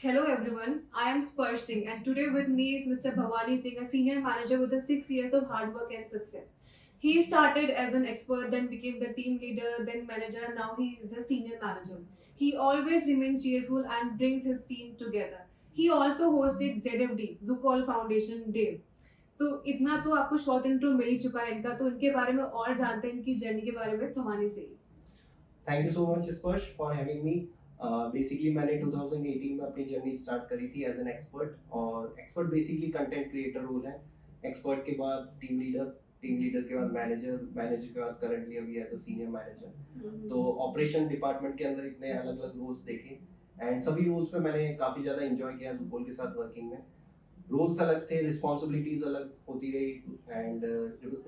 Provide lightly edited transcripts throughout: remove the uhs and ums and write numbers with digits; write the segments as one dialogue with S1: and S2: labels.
S1: Hello everyone, I am Sparsh Singh and today with me is Mr. Bhavani Singh, a senior manager with 6 years of hard work and success. He started as an expert, then became the team leader, then manager, now he is the senior manager. He always remains cheerful and brings his team together. He also hosted ZFD, Zukol Foundation Day. तो इतना तो आपको short intro मिल ही चुका है इनका, तो इनके बारे में और जानते हैं इनकी जर्नी के बारे में भवानी से ही।
S2: Thank you so much Sparsh for having me. Basically मैंने 2018 में अपनी जर्नी स्टार्ट करी थी एज एन एक्सपर्ट, और expert basically content creator role है। एक्सपर्ट के बाद टीम लीडर के बाद मैनेजर, मैनेजर के बाद करंटली अभी एज अ सीनियर मैनेजर। तो ऑपरेशन डिपार्टमेंट के अंदर इतने अलग अलग रोल्स देखे, एंड सभी रोल्स पे मैंने काफ़ी ज़्यादा इंजॉय किया जुकोल के साथ वर्किंग में। रोल्स अलग थे, रिस्पॉन्सिबिलिटीज अलग होती रही, एंड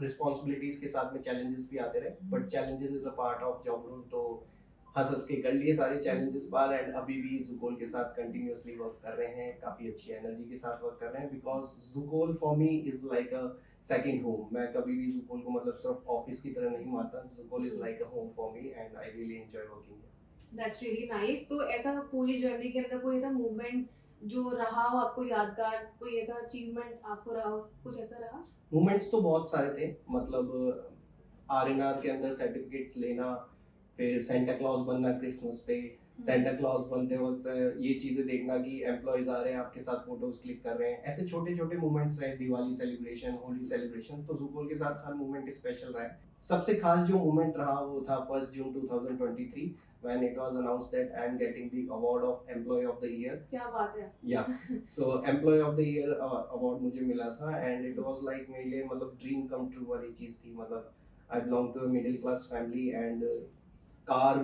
S2: रिस्पॉन्सिबिलिटीज के साथ में चैलेंजेस भी आते रहे, but challenges is a part of job role. तो हंस हंस के कर लिए सारे चैलेंजेस पार, एंड अभी भी जुकोल के साथ कंटिन्यूअसली वर्क कर रहे हैं, काफ़ी अच्छी एनर्जी के साथ वर्क कर रहे हैं, because Zukol for me is like a second home. मैं कभी भी जुकोल को मतलब सिर्फ ऑफिस की तरह नहीं मानता। Zukol is like a home for me and I really enjoy working.
S1: That's really nice. तो ऐसा पूरी जर्नी के अंदर कोई ऐसा मूवमेंट जो रहा हो आपको यादगार, कोई ऐसा अचीवमेंट आपको रहा हो, कुछ ऐसा रहा?
S2: मूवमेंट्स तो बहुत सारे थे, मतलब आर के अंदर सर्टिफिकेट्स लेना, फिर सेंटा क्लॉज बनना क्रिसमस पे, सेंटा क्लॉज बनते वक्त ये चीजें देखना कि एम्प्लॉयज आ रहे हैं आपके साथ फोटोज क्लिक कर रहे हैं, ऐसे छोटे छोटे मूवमेंट्स रहे। दिवाली सेलिब्रेशन, होली सेलिब्रेशन, तो जुकोल के साथ हर मूवमेंट स्पेशल रहा है। सबसे खास जो मूवमेंट रहा वो था 1 जून 2023 when it was announced that I am getting the award of Employee of the Year.
S1: क्या बात है।
S2: Yeah, so Employee of the Year award मुझे मिला था, and it was like मेरे लिए मतलब ड्रीम कम ट्रू वाली चीज थी। मतलब I belong to a middle class family, and car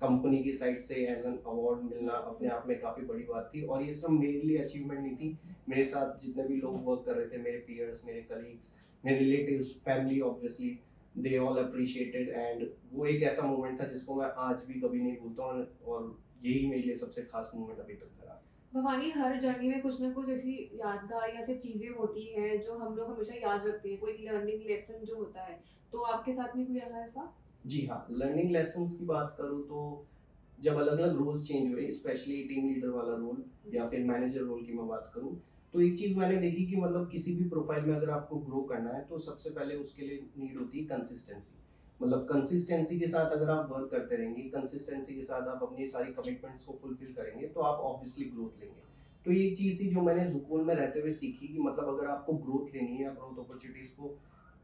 S2: company की साइड से एज एन अवार्ड मिलना अपने आप में काफ़ी बड़ी बात थी। और ये सब मेरे लिए अचीवमेंट नहीं थी, मेरे साथ जितने भी लोग वर्क कर रहे थे, मेरे पीयर्स, मेरे कलीग्स, मेरे relatives, family, obviously they all appreciated, and वो एक ऐसा मोमेंट था जिसको मैं आज भी कभी नहीं भूलता हूँ, और यही मेरे लिए सबसे खास मोमेंट अभी तक रहा।
S1: भवानी, हर जर्नी में कुछ ना कुछ ऐसी यादगार या फिर चीजें होती हैं जो हम लोग हमेशा याद रखते हैं, कोई लर्निंग लेसन जो होता है, तो आपके साथ में कोई रहा ऐसा?
S2: जी हाँ, लर्निंग लेसन्स की बात करूँ तो जब अलग अलग रोल्स चेंज हुए, स्पेशली टीम लीडर वाला रोल या फिर मैनेजर रोल की मैं बात करूँ, तो एक चीज़ मैंने देखी कि मतलब किसी भी प्रोफाइल में अगर आपको ग्रो करना है तो सबसे पहले उसके लिए नीड होती है कंसिस्टेंसी। मतलब कंसिस्टेंसी के साथ अगर आप वर्क करते रहेंगे, कंसिस्टेंसी के साथ आप अपनी सारी कमिटमेंट्स को फुलफिल करेंगे, तो आप ऑब्वियसली ग्रोथ लेंगे। तो ये एक चीज़ थी जो मैंने जुकोल में रहते हुए सीखी कि मतलब अगर आपको ग्रोथ लेनी है या ग्रोथ अपॉर्चुनिटीज़ को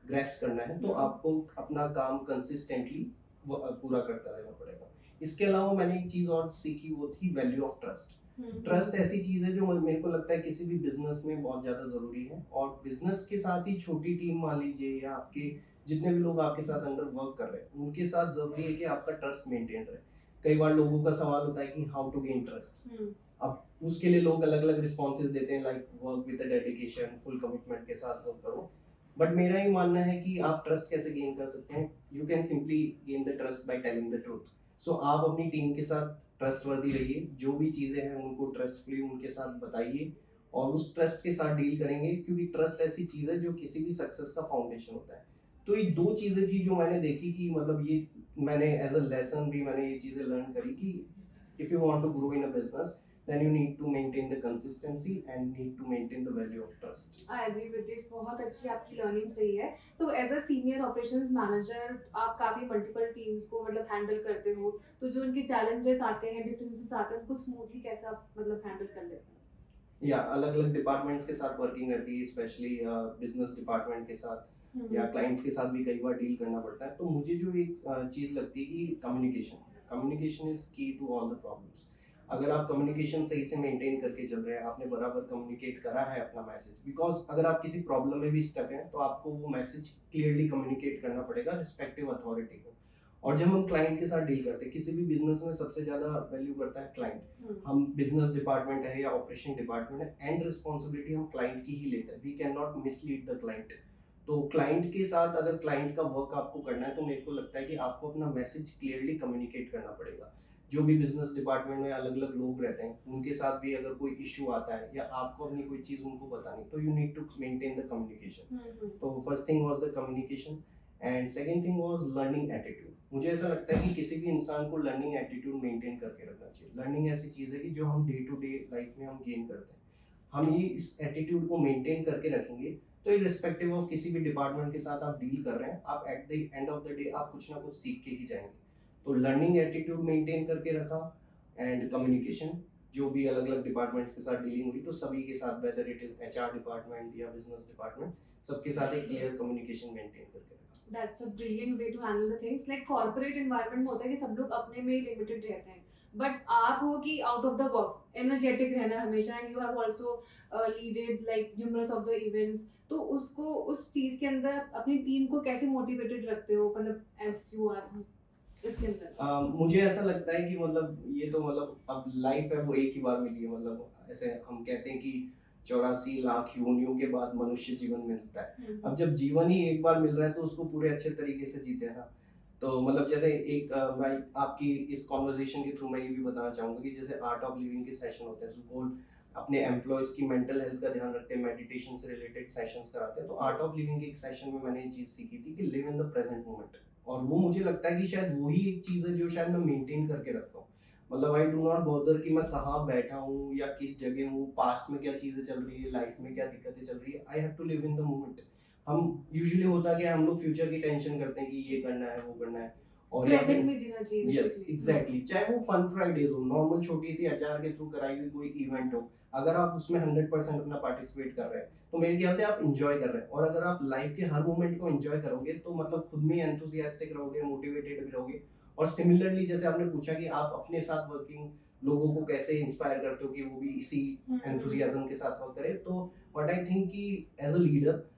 S2: ग्रैस्प करना है, तो आपको अपना काम कंसिस्टेंटली पूरा करता रहना पड़ेगा। इसके अलावा मैंने एक चीज और सीखी, वो थी वैल्यू ऑफ ट्रस्ट। ट्रस्ट ऐसी चीज है जो मेरे को लगता है किसी भी बिजनेस में बहुत ज्यादा जरूरी है, और बिजनेस के साथ ही छोटी टीम मान लीजिए या आपके जितने भी लोग आपके साथ अंडर वर्क कर रहे हैं, उनके साथ जरूरी है कि आपका ट्रस्ट मेंटेन रहे। कई बार लोगों का सवाल होता है कि हाउ टू गेन ट्रस्ट। अब उसके लिए लोग अलग अलग रिस्पॉन्सेज देते हैं, like work with dedication, full commitment के साथ वर्क करो। बट मेरा ही मानना है कि आप ट्रस्ट कैसे गेन कर सकते हैं। You can simply gain the trust by telling the truth. So आप अपनी टीम के साथ ट्रस्टवर्दी रहिए, जो भी चीज़ें हैं उनको ट्रस्टफुली उनके साथ बताइए, और उस ट्रस्ट के साथ डील करेंगे, क्योंकि ट्रस्ट ऐसी चीज़ है जो किसी भी सक्सेस का फाउंडेशन होता है। तो ये दो चीज़ें थी जो मैंने देखी कि मतलब ये मैंने एज अ लेसन भी मैंने ये चीज़ें लर्न करी कि if you want to grow in a business, then you need to maintain the consistency and need to maintain the value of trust.
S1: I agree with this. बहुत अच्छी आपकी learnings रही है। तो as a senior operations manager आप काफी multiple teams को मतलब हैंडल करते हो, तो जो उनके चैलेंजेस आते हैं, डिफरेंसेस आते हैं, उनको स्मूथली कैसे आप मतलब हैंडल कर लेते हैं?
S2: या अलग अलग डिपार्टमेंट्स के साथ वर्किंग रहती है, स्पेशली बिजनेस डिपार्टमेंट के साथ या क्लाइंट्स के साथ भी कई बार डील करना पड़ता है। तो मुझे जो एक चीज़ लगती है कि कम्युनिकेशन इज की टू ऑल द प्रॉब्लम्स। अगर आप कम्युनिकेशन सही से मेंटेन करके चल रहे हैं, आपने बराबर कम्युनिकेट करा है अपना मैसेज, बिकॉज अगर आप किसी प्रॉब्लम में भी स्टक हैं तो आपको वो मैसेज क्लियरली कम्युनिकेट करना पड़ेगा रिस्पेक्टिव अथॉरिटी को। और जब हम क्लाइंट के साथ डील करते हैं, किसी भी बिजनेस में सबसे ज्यादा वैल्यू करता है क्लाइंट। हम बिजनेस डिपार्टमेंट है या ऑपरेशन डिपार्टमेंट है, एंड रिस्पॉन्सिबिलिटी हम क्लाइंट की ही लेते हैं। We can not mislead the client. तो क्लाइंट के साथ अगर क्लाइंट का वर्क आपको करना है, तो मेरे को लगता है कि आपको अपना मैसेज क्लियरली कम्युनिकेट करना पड़ेगा। जो भी बिजनेस डिपार्टमेंट में अलग अलग लोग रहते हैं, उनके साथ भी अगर कोई इश्यू आता है या आपको अपनी कोई चीज उनको बतानी, तो you need to maintain the communication. तो first thing was the communication, and second thing was learning attitude. मुझे ऐसा लगता है कि किसी भी इंसान को लर्निंग एटीट्यूड मेंटेन करके रखना चाहिए। लर्निंग ऐसी चीज़ है कि जो हम डे टू डे लाइफ में हम गेन करते हैं, हम ये इस एटीट्यूड को मेंटेन करके रखेंगे तो इररिस्पेक्टिव ऑफ किसी भी डिपार्टमेंट के साथ आप डील कर रहे हैं, आप at the end of the day आप कुछ ना कुछ सीख के ही जाएंगे। तो लर्निंग एटीट्यूड मेंटेन करके रखा, एंड कम्युनिकेशन, जो भी अलग अलग डिपार्टमेंट्स के साथ डीलिंग हुई तो सभी के साथ, whether it is HR department या बिजनेस डिपार्टमेंट, सबके साथ एक क्लियर कम्युनिकेशन मेंटेन करके रखा।
S1: That's a brilliant way to handle the things. Like corporate environment में होता है कि सब लोग अपने में ही लिमिटेड रहते हैं, बट आप हो कि out of the box energetic रहना हमेशा, and you have also leaded like numerous of the events. तो उसको उस चीज के अंदर अपनी टीम को कैसे मोटिवेटेड रखते हो, मतलब एज यू आर इसके अंदर?
S2: मुझे ऐसा लगता है कि मतलब ये तो मतलब अब लाइफ है वो एक ही बार मिली है। मतलब ऐसे हम कहते हैं कि 84 लाख योनियों के बाद मनुष्य जीवन मिलता है। अब जब जीवन ही एक बार मिल रहा है तो उसको पूरे अच्छे तरीके से जीते हैं ना। तो मतलब जैसे एक मैं आपकी इस कॉन्वर्जेशन के थ्रू मैं ये भी बताना चाहूँगा कि जैसे आर्ट ऑफ लिविंग के सेशन होते हैं, सुकूल अपने एम्प्लॉयज़ की मेंटल हेल्थ का ध्यान रखते हैं, मेडिटेशन से रिलेटेड सेशंस कराते हैं। तो आर्ट ऑफ लिविंग के एक सेशन में मैंने ये चीज़ सीखी थी कि live in the present moment, और वो मुझे लगता है कि शायद वही एक चीज़ है जो शायद मैं मेंटेन करके रखता हूँ। मतलब आई डू नॉट बॉदर कि मैं कहाँ बैठा हूँ या किस जगह हूँ, पास्ट में क्या चीज़ें चल रही है, लाइफ में क्या दिक्कतें चल रही है। I have to live in the moment. हम यूजुअली होता कि हम लोग फ्यूचर की टेंशन करते हैं कि ये करना है वो करना है, और
S1: प्रेजेंट में जीना चाहिए
S2: यस
S1: basically.
S2: एग्जैक्टली, चाहे वो फन फ्राइडेज हो, नॉर्मल छोटी सी एचआर के थ्रू कराई हुई कोई इवेंट हो, अगर आप उसमें 100% अपना पार्टिसिपेट कर रहे हैं तो मेरे ख्याल से आप इंजॉय कर रहे हैं। और अगर आप लाइफ के हर मोमेंट को इंजॉय करोगे तो मतलब खुद में एंथुसियास्टिक रहोगे, मोटिवेटेड भी रहोगे। और सिमिलरली जैसे आपने पूछा कि आप अपने साथ वर्किंग लोगों को कैसे इंस्पायर करते हो कि वो भी इसी एंथुसियाज्म के साथ वर्क करें, तो व्हाट आई थिंक कि एज अ लीडर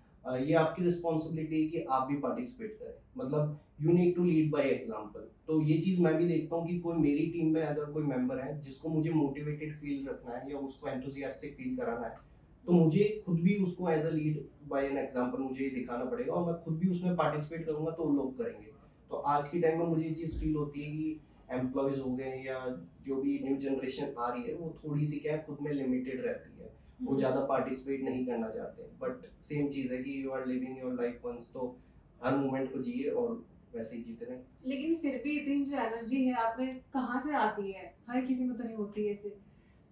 S2: ये आपकी रिस्पॉन्सिबिलिटी है कि आप भी पार्टिसिपेट करें। मतलब you need to lead by example. तो ये चीज़ मैं भी देखता हूँ कि कोई मेरी टीम में अगर कोई मेंबर है जिसको मुझे मोटिवेटेड फील रखना है या उसको एंथुसियास्टिक फील कराना है, तो मुझे खुद भी उसको as a lead by an example मुझे दिखाना पड़ेगा, और मैं खुद भी उसमें पार्टिसिपेट करूंगा तो लोग करेंगे। तो आज के टाइम में मुझे ये चीज़ फील होती है कि एम्प्लॉयज हो गए या जो भी न्यू जनरेशन आ रही है वो थोड़ी सी क्या है, खुद में लिमिटेड रहती है, वो ज़्यादा पार्टिसिपेट नहीं करना चाहते। बट सेम चीज़ है कि you are living your life once, तो हर मोमेंट को जिए और वैसे ही जीते रहें।
S1: लेकिन फिर भी इतनी जो एनर्जी है आप में कहाँ से आती है? हर किसी में तो नहीं होती है ऐसे।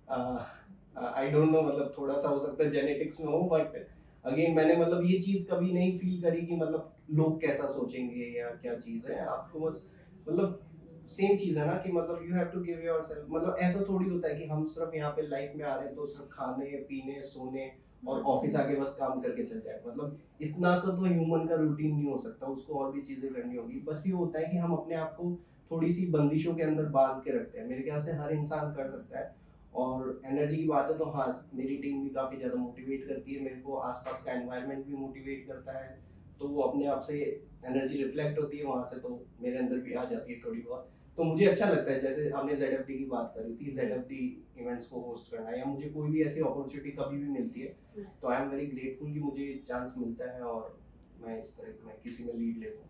S2: आई डोंट नो, मतलब थोड़ा सा हो सकता है जेनेटिक्स में हो, बट अगेन मैंने मतलब ये चीज़ कभी नहीं फील करी कि मतलब लोग कैसा सोचेंगे या क्या चीज़ है। आपको बस मतलब सेम चीज़ है ना कि मतलब you have to give yourself. मतलब ऐसा थोड़ी होता है कि हम सिर्फ यहाँ पे लाइफ में आ रहे हैं तो सिर्फ खाने पीने सोने और ऑफिस आके बस काम करके चल जाए। मतलब इतना सा तो ह्यूमन का रूटीन नहीं हो सकता, उसको और भी चीज़ें करनी होगी। बस ये होता है कि हम अपने आप को थोड़ी सी बंदिशों के अंदर बांध के रखते हैं। मेरे ख्याल से हर इंसान कर सकता है। और एनर्जी की बात है तो हाँ, मेरी टीम भी काफ़ी ज़्यादा मोटिवेट करती है मेरे को, आसपास का एनवायरनमेंट भी मोटिवेट करता है, तो वो अपने आप से एनर्जी रिफ्लेक्ट होती है वहाँ से, तो मेरे अंदर भी आ जाती है थोड़ी बहुत। तो मुझे अच्छा लगता है, जैसे आपने ZFD की बात करी थी, ZFD इवेंट्स को होस्ट करना या मुझे कोई भी ऐसी अपॉर्चुनिटी कभी भी मिलती है तो आई एम वेरी ग्रेटफुल कि मुझे चांस मिलता है और मैं इस तरह मैं किसी में लीड लेता हूँ।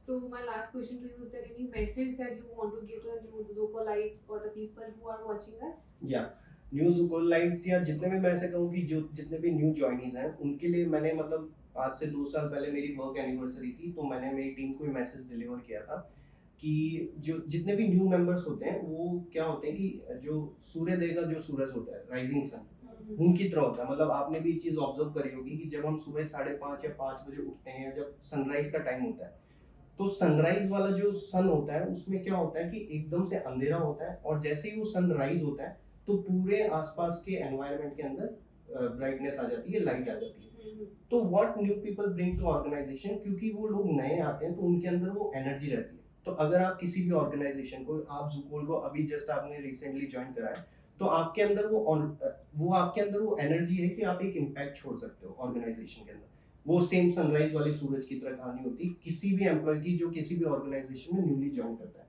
S1: So my last question to you is there any message that you want to give to the new Zocolites or the people who are watching us?
S2: या न्यू ज़ुकोलाइट्स या जितने भी, मैं ऐसे कहूँ कि जो जितने भी न्यू जॉइनीज हैं उनके लिए मैंने मतलब आज से 2 साल पहले मेरी वर्क एनिवर्सरी थी तो मैंने मेरी टीम को मैसेज डिलीवर किया था कि जो जितने भी न्यू मेंबर्स होते हैं वो क्या होते हैं कि जो सूर्योदय का जो सूरज होता है, राइजिंग सन, उनकी तरह होता है। मतलब आपने भी ये चीज़ ऑब्जर्व करी होगी कि जब हम सुबह 5:30 या 5 बजे उठते हैं या जब सनराइज का टाइम होता है तो सनराइज वाला जो सन होता है उसमें क्या होता है कि एकदम से अंधेरा होता है, और जैसे ही वो सनराइज होता है तो पूरे आसपास के एनवायरनमेंट के अंदर ब्राइटनेस आ जाती है, लाइट आ जाती है। तो what new people bring to organization, क्योंकि वो लोग नए आते हैं तो उनके अंदर वो एनर्जी रहती है। तो अगर आप किसी भी ऑर्गेनाइजेशन को, आप जुकोल को अभी जस्ट आपने रिसेंटली ज्वाइन करा है, तो आपके अंदर वो आपके अंदर वो एनर्जी है कि आप एक इम्पैक्ट छोड़ सकते हो ऑर्गेनाइजेशन के अंदर। वो सेम सनराइज वाले सूरज की तरह कहानी होती है किसी भी एम्प्लॉय की जो किसी भी ऑर्गेनाइजेशन में न्यूली ज्वाइन करता है।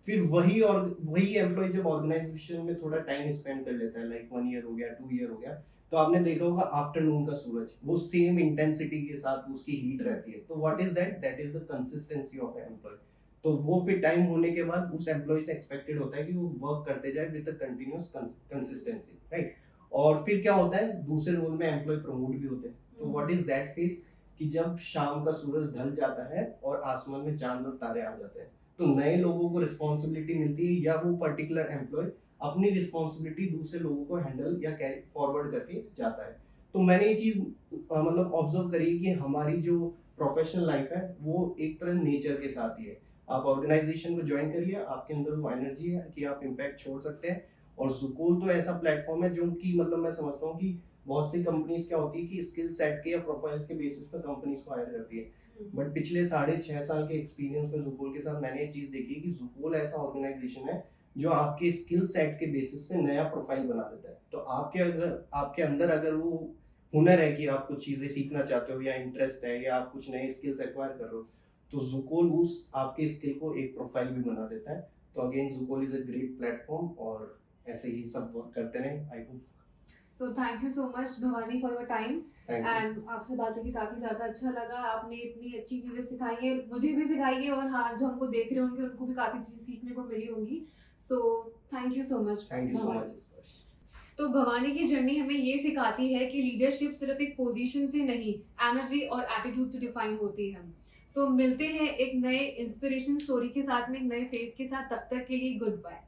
S2: फिर वही एम्प्लॉय जब ऑर्गेनाइजेशन में थोड़ा टाइम स्पेंड कर लेता है, लाइक 1 ईयर हो गया, 2 ईयर हो गया, तो आपने देखा होगा आफ्टरनून का सूरज वो सेम इंटेंसिटी के साथ उसकी हीट रहती है। तो what is that, that is the consistency of employ. तो वो फिर टाइम होने के बाद उस एम्प्लॉय से एक्सपेक्टेड होता है कि वो वर्क करते जाए विद कंटिन्यूअस कंसिस्टेंसी, राइट। और फिर क्या होता है, दूसरे रोल में एम्प्लॉय प्रमोट भी होते हैं। तो व्हाट इज दैट फेस कि जब शाम का सूरज ढल जाता है और आसमान में चांद और तारे आ जाते हैं, तो नए लोगों को रिस्पॉन्सिबिलिटी मिलती है, या वो पर्टिकुलर एम्प्लॉय अपनी रिस्पॉन्सिबिलिटी दूसरे लोगों को हैंडल या कैरी फॉरवर्ड करके जाता है। तो मैंने ये चीज़ मतलब ऑब्जर्व करी है कि हमारी जो प्रोफेशनल लाइफ है वो एक तरह नेचर के साथ ही है। आप ऑर्गेनाइजेशन को ज्वाइन करिए, आपके अंदर वो एनर्जी है कि आप इम्पैक्ट छोड़ सकते हैं। और ज़ुकोल तो ऐसा प्लेटफॉर्म है जो कि मतलब मैं समझता हूँ कि बहुत सी कंपनीज क्या होती है कि स्किल सेट के या प्रोफाइल्स के बेसिस पे कंपनीज को हायर करती है। बट पिछले 6.5 साल के एक्सपीरियंस में ज़ुकोल के साथ मैंने ये चीज़ देखी है कि ज़ुकोल ऐसा ऑर्गेनाइजेशन है जो आपके स्किल सेट के बेसिस पे नया प्रोफाइल बना देता है। तो आपके अंदर अगर वो हुनर है कि आप कुछ चीज़ें सीखना चाहते हो, या इंटरेस्ट है, या आप कुछ नए स्किल्स एक्वायर कर रहे हो, तो ज़ुकोल उस आपके स्किल को एक प्रोफाइल भी बना देता है। तो again Zukol is a great platform, और ऐसे ही सब वर्क करते रहें। I hope.
S1: So thank you so much Bhavani for your time
S2: thank you.
S1: and आपसे बात करके काफ़ी ज़्यादा अच्छा लगा। आपने इतनी अच्छी चीज़ें सिखाई हैं, मुझे भी सिखाई है, और हाँ, जो हमको देख रहे होंगे उनको भी काफ़ी चीज़ सीखने को मिली होंगी। So thank you so much
S2: thank you so
S1: Bhavani.
S2: Much स्पर्श।
S1: तो भवानी की जर्नी हमें ये सिखाती है कि लीडरशिप सिर्फ एक पोजीशन से नहीं, एनर्जी और एटीट्यूड से डिफाइन होती है। सो मिलते हैं एक नए इंस्पिरेशन स्टोरी के साथ में, एक नए फेज के साथ। तब तक के लिए गुड बाय।